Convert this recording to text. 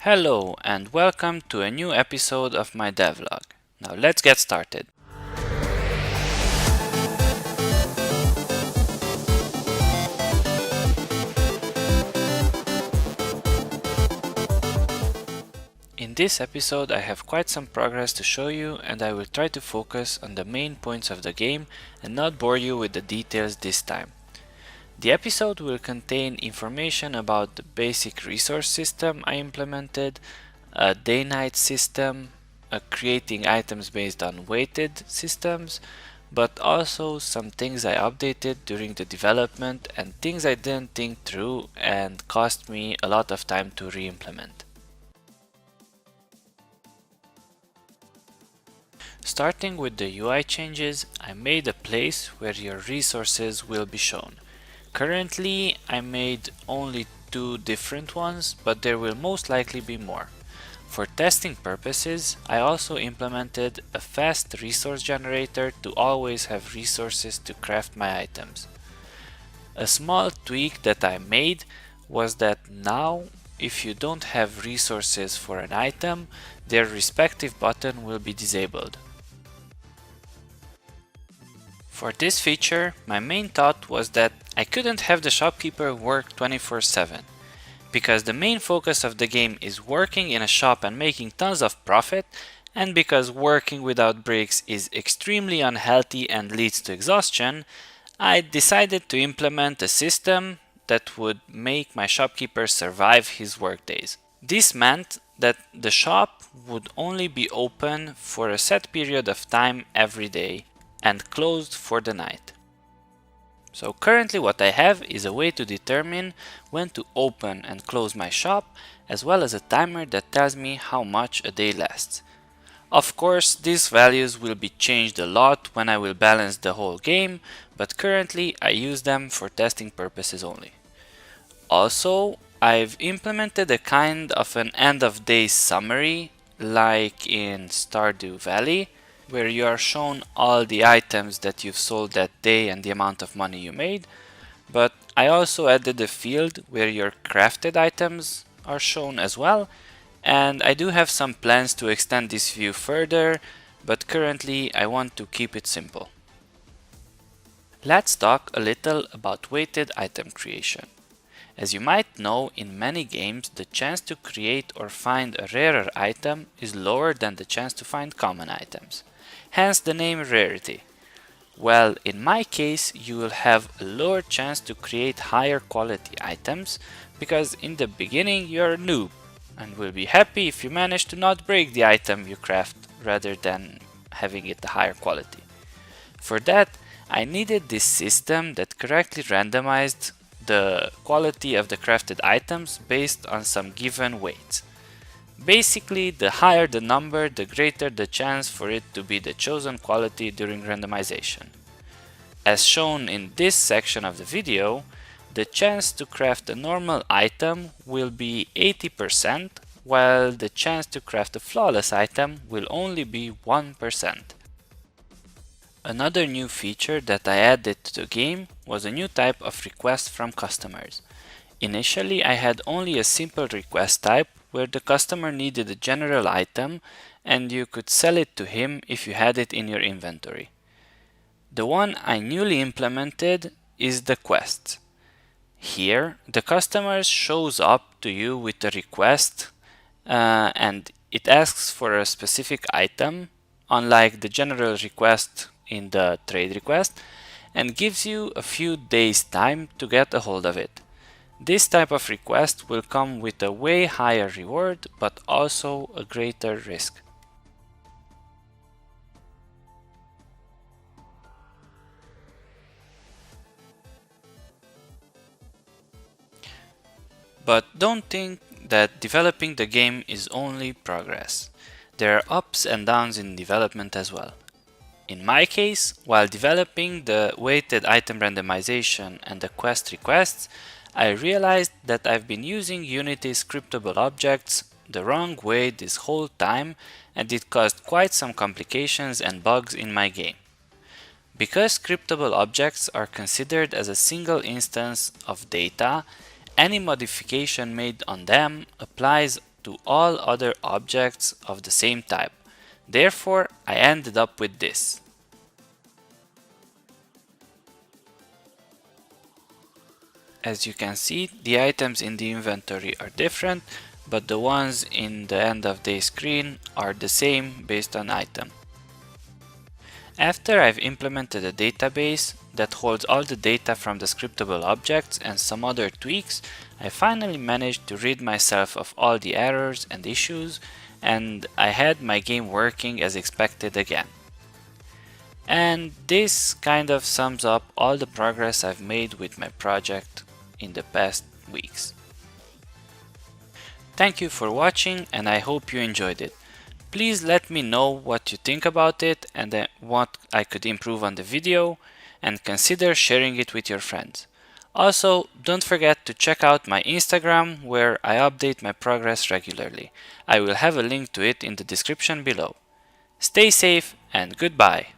Hello and welcome to a new episode of my devlog. Now let's get started. In this episode I have quite some progress to show you, and I will try to focus on the main points of the game and not bore you with the details this time. The episode will contain information about the basic resource system I implemented, a day-night system, creating items based on weighted systems, but also some things I updated during the development and things I didn't think through and cost me a lot of time to re-implement. Starting with the UI changes, I made a place where your resources will be shown. Currently, I made only 2 different ones, but there will most likely be more. For testing purposes, I also implemented a fast resource generator to always have resources to craft my items. A small tweak that I made was that now, if you don't have resources for an item, their respective button will be disabled. For this feature, my main thought was that I couldn't have the shopkeeper work 24/7. Because the main focus of the game is working in a shop and making tons of profit, and because working without breaks is extremely unhealthy and leads to exhaustion, I decided to implement a system that would make my shopkeeper survive his workdays. This meant that the shop would only be open for a set period of time every day and closed for the night. So currently what I have is a way to determine when to open and close my shop, as well as a timer that tells me how much a day lasts. Of course, these values will be changed a lot when I will balance the whole game, but currently I use them for testing purposes only. Also, I've implemented a kind of an end of day summary like in Stardew Valley, where you are shown all the items that you've sold that day and the amount of money you made, but I also added a field where your crafted items are shown as well, and I do have some plans to extend this view further, but currently I want to keep it simple. Let's talk a little about weighted item creation. As you might know, in many games the chance to create or find a rarer item is lower than the chance to find common items. Hence the name rarity. Well, in my case you will have a lower chance to create higher quality items because in the beginning you're a noob and will be happy if you manage to not break the item you craft rather than having it a higher quality. For that, I needed this system that correctly randomized the quality of the crafted items based on some given weights. Basically, the higher the number, the greater the chance for it to be the chosen quality during randomization. As shown in this section of the video, the chance to craft a normal item will be 80%, while the chance to craft a flawless item will only be 1%. Another new feature that I added to the game was a new type of request from customers. Initially, I had only a simple request type where the customer needed a general item and you could sell it to him if you had it in your inventory. The one I newly implemented is the quest. Here, the customer shows up to you with a request and it asks for a specific item, unlike the general request in the trade request, and gives you a few days time to get a hold of it. This type of request will come with a way higher reward, but also a greater risk. But don't think that developing the game is only progress. There are ups and downs in development as well. In my case, while developing the weighted item randomization and the quest requests, I realized that I've been using Unity's Scriptable Objects the wrong way this whole time, and it caused quite some complications and bugs in my game. Because Scriptable Objects are considered as a single instance of data, any modification made on them applies to all other objects of the same type. Therefore, I ended up with this. As you can see, the items in the inventory are different, but the ones in the end of day screen are the same based on item. After I've implemented a database that holds all the data from the scriptable objects and some other tweaks, I finally managed to rid myself of all the errors and issues, and I had my game working as expected again. And this kind of sums up all the progress I've made with my project in the past weeks. Thank you for watching, and I hope you enjoyed it. Please let me know what you think about it and what I could improve on the video, and consider sharing it with your friends. Also, don't forget to check out my Instagram where I update my progress regularly. I will have a link to it in the description below. Stay safe and goodbye.